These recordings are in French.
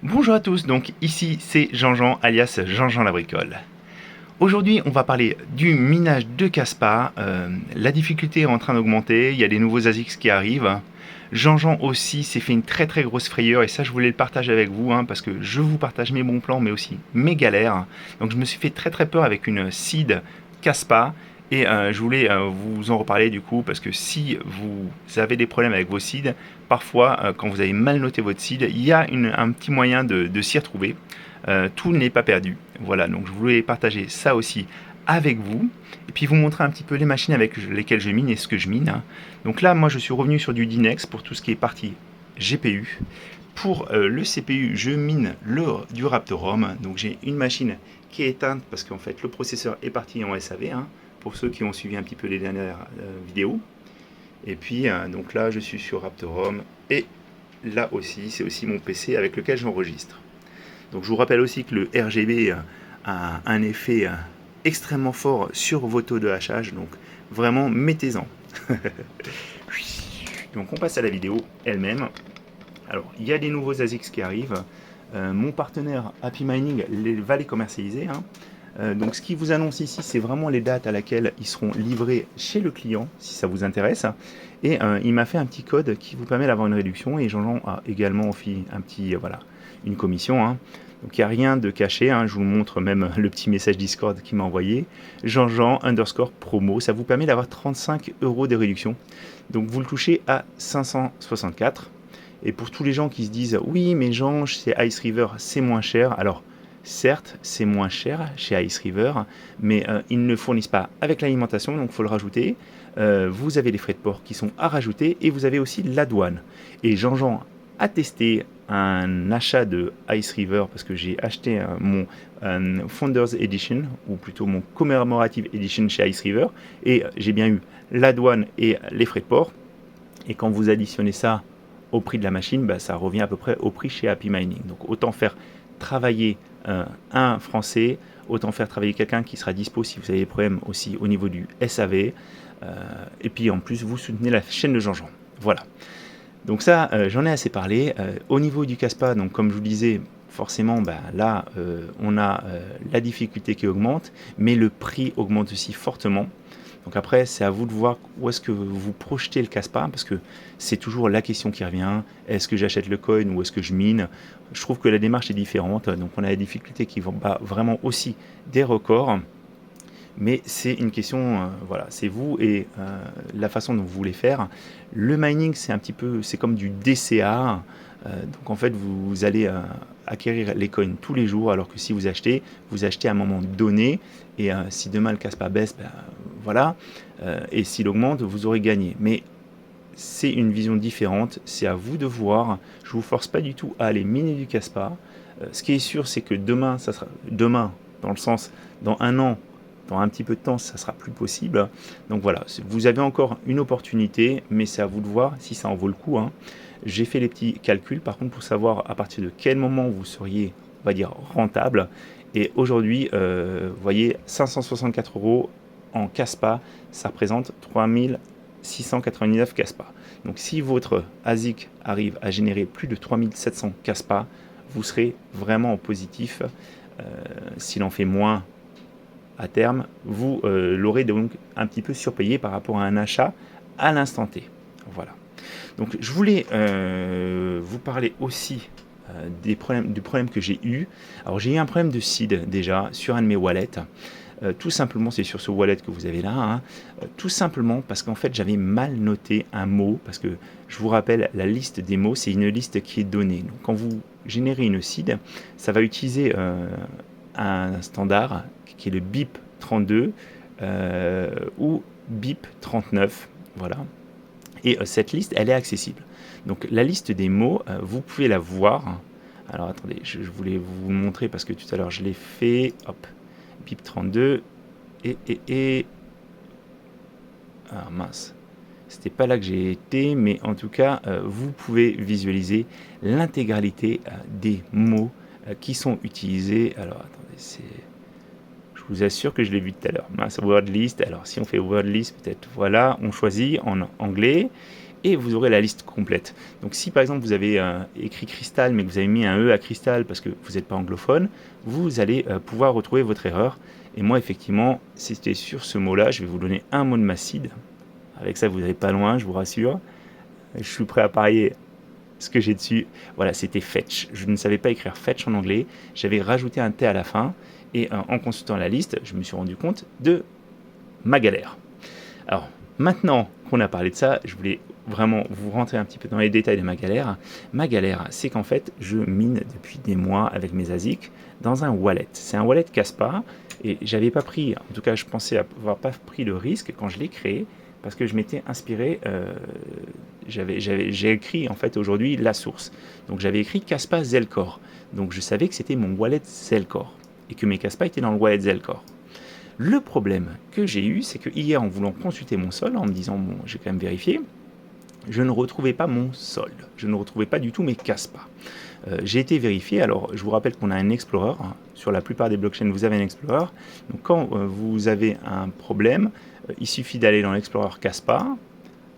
Bonjour à tous, donc ici c'est Jean-Jean alias Jean-Jean la bricole. Aujourd'hui on va parler du minage de Casspa. La difficulté est en train d'augmenter, il y a des nouveaux ASICs qui arrivent. Jean-Jean aussi s'est fait une très très grosse frayeur et ça je voulais le partager avec vous parce que je vous partage mes bons plans mais aussi mes galères. Donc je me suis fait très très peur avec une seed Casspa et je voulais vous en reparler du coup parce que si vous avez des problèmes avec vos seeds, parfois quand vous avez mal noté votre seed, il y a un petit moyen de s'y retrouver. Tout n'est pas perdu. Voilà, donc je voulais partager ça aussi avec vous et puis vous montrer un petit peu les machines avec lesquelles je mine et ce que je mine. Donc là, moi je suis revenu sur du Dynex pour tout ce qui est partie GPU. Pour le CPU, je mine du Raptorum. Donc j'ai une machine qui est éteinte parce qu'en fait le processeur est parti en SAV, pour ceux qui ont suivi un petit peu les dernières vidéos. Et puis donc là je suis sur Raptorum et là aussi c'est aussi mon PC avec lequel j'enregistre. Donc je vous rappelle aussi que le RGB a un effet extrêmement fort sur vos taux de hachage, donc vraiment mettez-en. Donc on passe à la vidéo elle-même. Alors il y a des nouveaux ASICs qui arrivent. Mon partenaire Happy Mining va les commercialiser. Donc ce qui vous annonce ici, c'est vraiment les dates à laquelle ils seront livrés chez le client, si ça vous intéresse. Et il m'a fait un petit code qui vous permet d'avoir une réduction. Et Jean-Jean a également fait un petit, voilà, une commission. Donc il n'y a rien de caché. Je vous montre même le petit message Discord qu'il m'a envoyé. Jean-Jean _ promo. Ça vous permet d'avoir 35 € de réduction. Donc vous le touchez à 564. Et pour tous les gens qui se disent oui mais Jean, c'est Ice River, c'est moins cher. Alors certes, c'est moins cher chez Ice River, mais ils ne fournissent pas avec l'alimentation, donc il faut le rajouter. Vous avez les frais de port qui sont à rajouter et vous avez aussi la douane. Et Jean-Jean a testé un achat de Ice River parce que j'ai acheté mon Founders Edition, ou plutôt mon Commemorative Edition chez Ice River, et j'ai bien eu la douane et les frais de port. Et quand vous additionnez ça au prix de la machine, ça revient à peu près au prix chez Happy Mining. Donc autant faire travailler un Français, autant faire travailler quelqu'un qui sera dispo si vous avez des problèmes aussi au niveau du SAV. Et puis en plus, vous soutenez la chaîne de Jean-Jean. Voilà. Donc ça, j'en ai assez parlé. Au niveau du Casspa, donc comme je vous disais, forcément, là, on a la difficulté qui augmente, mais le prix augmente aussi fortement. Donc après, c'est à vous de voir où est-ce que vous projetez le Casspa, parce que c'est toujours la question qui revient. Est-ce que j'achète le coin ou est-ce que je mine? Je trouve que la démarche est différente. Donc on a des difficultés qui vont vraiment aussi des records. Mais c'est une question, voilà, c'est vous et la façon dont vous voulez faire. Le mining, c'est un petit peu, c'est comme du DCA. Donc en fait, vous allez acquérir les coins tous les jours, alors que si vous achetez à un moment donné. Et si demain le Casspa baisse, voilà. Et s'il augmente, vous aurez gagné. Mais c'est une vision différente. C'est à vous de voir. Je vous force pas du tout à aller miner du Casspa. Ce qui est sûr, c'est que demain, ça sera demain, dans le sens, dans un an, dans un petit peu de temps, ça sera plus possible. Donc voilà, vous avez encore une opportunité, mais c'est à vous de voir si ça en vaut le coup. J'ai fait les petits calculs, par contre, pour savoir à partir de quel moment vous seriez, on va dire, rentable. Et aujourd'hui, vous voyez, 564 € en Casspa, ça représente 3699 Casspa. Donc si votre ASIC arrive à générer plus de 3700 Casspa, vous serez vraiment en positif. S'il en fait moins à terme, vous l'aurez donc un petit peu surpayé par rapport à un achat à l'instant T. Voilà. Donc je voulais vous parler aussi du problème que j'ai eu. Alors j'ai eu un problème de seed déjà sur un de mes wallets. Tout simplement, c'est sur ce wallet que vous avez là, tout simplement parce qu'en fait j'avais mal noté un mot, parce que je vous rappelle, la liste des mots, c'est une liste qui est donnée. Donc quand vous générez une seed, ça va utiliser un standard qui est le BIP 32 ou BIP 39, voilà. Et cette liste, elle est accessible. Donc la liste des mots, vous pouvez la voir. Alors attendez, je voulais vous montrer parce que tout à l'heure je l'ai fait. Hop, BIP 32 et ah mince, c'était pas là que j'ai été, mais en tout cas, vous pouvez visualiser l'intégralité des mots qui sont utilisés. Alors attendez, je vous assure que je l'ai vu tout à l'heure. Mince, word list. Alors si on fait word list, peut-être, voilà, on choisit en anglais. et vous aurez la liste complète. Donc si par exemple vous avez écrit cristal mais que vous avez mis un E à cristal parce que vous n'êtes pas anglophone, vous allez pouvoir retrouver votre erreur. Et moi effectivement, si c'était sur ce mot-là, je vais vous donner un mot de ma seed. Avec ça vous n'allez pas loin, je vous rassure. Je suis prêt à parier ce que j'ai dessus. Voilà, c'était fetch. Je ne savais pas écrire fetch en anglais. J'avais rajouté un T à la fin. Et en consultant la liste, je me suis rendu compte de ma galère. Alors, maintenant qu'on a parlé de ça, je voulais vraiment vous rentrer un petit peu dans les détails de ma galère. Ma galère, c'est qu'en fait, je mine depuis des mois avec mes ASIC dans un wallet. C'est un wallet Kaspa et j'avais pas pris, en tout cas, je pensais avoir pas pris le risque quand je l'ai créé parce que je m'étais inspiré, j'ai écrit en fait aujourd'hui la source. Donc j'avais écrit Kaspa Zelcore. Donc je savais que c'était mon wallet Zelcore et que mes Kaspa étaient dans le wallet Zelcore. Le problème que j'ai eu, c'est que hier, en voulant consulter mon solde, en me disant, bon, j'ai quand même vérifié, je ne retrouvais pas mon solde. Je ne retrouvais pas du tout mes Kaspa. J'ai été vérifié. Alors, je vous rappelle qu'on a un Explorer. Hein. Sur la plupart des blockchains, vous avez un Explorer. Donc, quand vous avez un problème, il suffit d'aller dans l'Explorer Kaspa,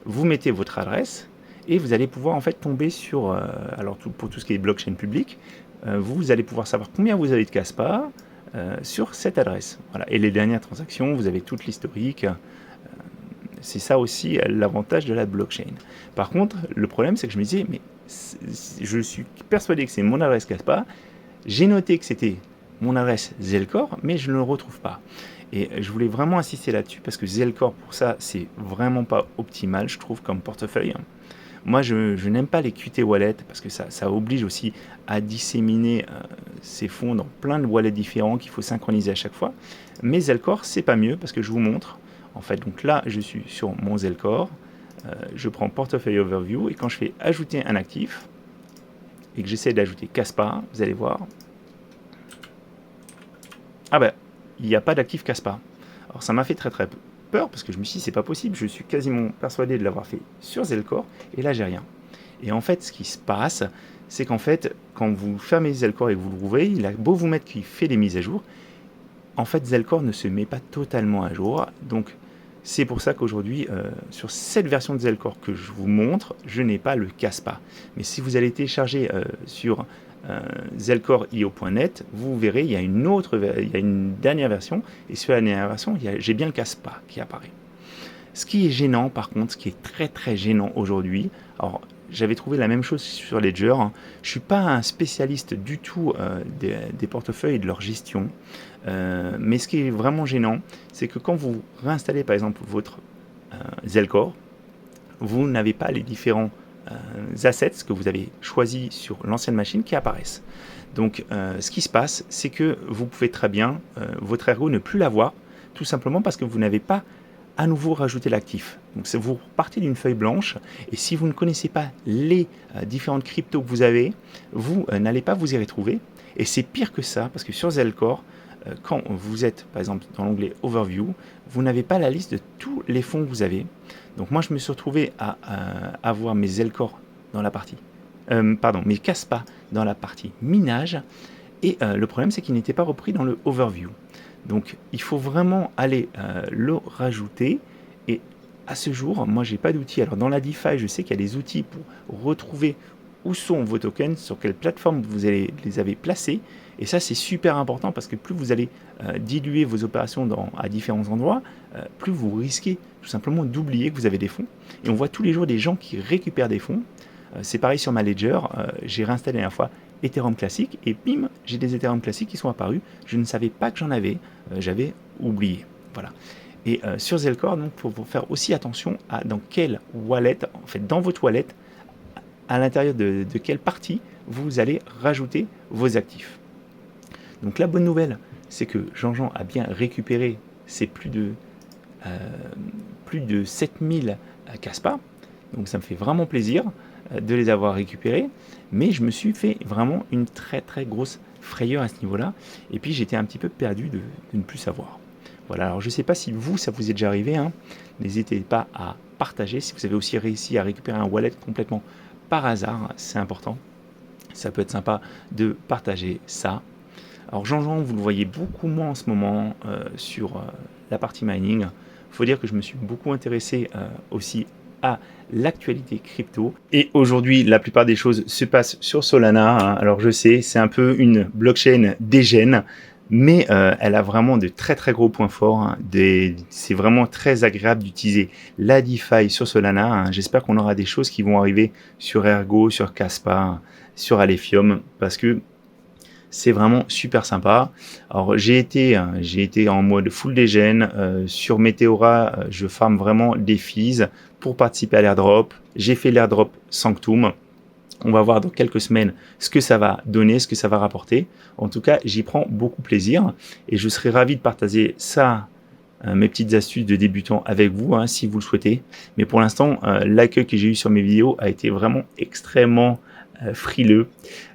vous mettez votre adresse et vous allez pouvoir en fait tomber sur, alors pour tout ce qui est blockchain public, vous allez pouvoir savoir combien vous avez de Kaspa, sur cette adresse. Voilà. Et les dernières transactions, vous avez toute l'historique. C'est ça aussi l'avantage de la blockchain. Par contre, le problème, c'est que je me disais, mais je suis persuadé que c'est mon adresse Kaspa. J'ai noté que c'était mon adresse Zelcore, mais je ne le retrouve pas. Et je voulais vraiment insister là-dessus parce que Zelcore, pour ça, c'est vraiment pas optimal, je trouve, comme portefeuille. Moi, je n'aime pas les Qt Wallet parce que ça oblige aussi à disséminer ces fonds dans plein de wallets différents qu'il faut synchroniser à chaque fois. Mais Zelcore, c'est pas mieux parce que je vous montre. En fait, donc là, je suis sur mon Zelcore. Je prends Portefeuille Overview et quand je fais ajouter un actif et que j'essaie d'ajouter Kaspa, vous allez voir. Ah ben, il n'y a pas d'actif Kaspa. Alors ça m'a fait très peur parce que je me suis dit c'est pas possible, je suis quasiment persuadé de l'avoir fait sur Zelcore et là j'ai rien. Et en fait ce qui se passe, c'est qu'en fait quand vous fermez Zelcore et que vous le rouvrez, il a beau vous mettre qu'il fait des mises à jour, en fait Zelcore ne se met pas totalement à jour. Donc c'est pour ça qu'aujourd'hui sur cette version de Zelcore que je vous montre, je n'ai pas le Kaspa. Mais si vous allez télécharger sur zelcore.io.net, vous verrez, il y a une dernière version, et sur la dernière version, j'ai bien le Kaspa qui apparaît. Ce qui est gênant, par contre, ce qui est très gênant aujourd'hui, alors j'avais trouvé la même chose sur Ledger, hein. Je ne suis pas un spécialiste du tout des portefeuilles et de leur gestion, mais ce qui est vraiment gênant, c'est que quand vous réinstallez par exemple votre Zelcore, vous n'avez pas les différents assets que vous avez choisis sur l'ancienne machine qui apparaissent. Donc ce qui se passe, c'est que vous pouvez très bien votre ergo ne plus l'avoir, tout simplement parce que vous n'avez pas à nouveau rajouté l'actif. Donc vous partez d'une feuille blanche et si vous ne connaissez pas les différentes cryptos que vous avez, vous n'allez pas vous y retrouver. Et c'est pire que ça parce que sur Zelcore, quand vous êtes par exemple dans l'onglet Overview, vous n'avez pas la liste de tous les fonds que vous avez. Donc moi je me suis retrouvé à avoir mes Zelcore dans la partie, mes Kaspa dans la partie minage et le problème c'est qu'il n'était pas repris dans le Overview. Donc il faut vraiment aller le rajouter et à ce jour moi j'ai pas d'outils. Alors dans la DeFi je sais qu'il y a des outils pour retrouver où sont vos tokens, sur quelle plateforme vous les avez placés. Et ça, c'est super important parce que plus vous allez diluer vos opérations à différents endroits, plus vous risquez tout simplement d'oublier que vous avez des fonds. Et on voit tous les jours des gens qui récupèrent des fonds. C'est pareil sur ma Ledger. J'ai réinstallé la dernière fois Ethereum classique et bim, j'ai des Ethereum classiques qui sont apparus. Je ne savais pas que j'en avais. J'avais oublié. Voilà. Et sur Zelcore, donc, il faut faire aussi attention à dans quelle wallet, en fait, dans votre wallet, à l'intérieur de quelle partie vous allez rajouter vos actifs. Donc la bonne nouvelle, c'est que Jean-Jean a bien récupéré ses plus de 7000 Kaspa. Donc ça me fait vraiment plaisir de les avoir récupérés. Mais je me suis fait vraiment une très grosse frayeur à ce niveau-là. Et puis j'étais un petit peu perdu de ne plus savoir. Voilà, alors je ne sais pas si vous, ça vous est déjà arrivé. Hein. N'hésitez pas à partager. Si vous avez aussi réussi à récupérer un wallet complètement par hasard, c'est important. Ça peut être sympa de partager ça. Alors Jean-Jean, vous le voyez beaucoup moins en ce moment sur la partie mining. Il faut dire que je me suis beaucoup intéressé aussi à l'actualité crypto. Et aujourd'hui, la plupart des choses se passent sur Solana, hein. Alors je sais, c'est un peu une blockchain dégène, mais elle a vraiment de très très gros points forts, hein. C'est vraiment très agréable d'utiliser la DeFi sur Solana, hein. J'espère qu'on aura des choses qui vont arriver sur Ergo, sur Kaspa, sur Alephium, parce que c'est vraiment super sympa. Alors j'ai été en mode full dégène. Sur Meteora, je farm vraiment des fees pour participer à l'airdrop. J'ai fait l'airdrop Sanctum. On va voir dans quelques semaines ce que ça va donner, ce que ça va rapporter. En tout cas, j'y prends beaucoup plaisir et je serai ravi de partager ça, mes petites astuces de débutant avec vous, hein, si vous le souhaitez. Mais pour l'instant, l'accueil que j'ai eu sur mes vidéos a été vraiment extrêmement frileux.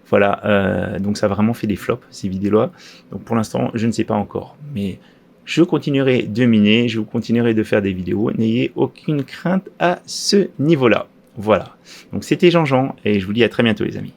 Voilà, donc ça a vraiment fait des flops, ces vidéos-là. Donc pour l'instant, je ne sais pas encore. Mais je continuerai de miner, je continuerai de faire des vidéos. N'ayez aucune crainte à ce niveau-là. Voilà. Donc c'était Jean-Jean et je vous dis à très bientôt les amis.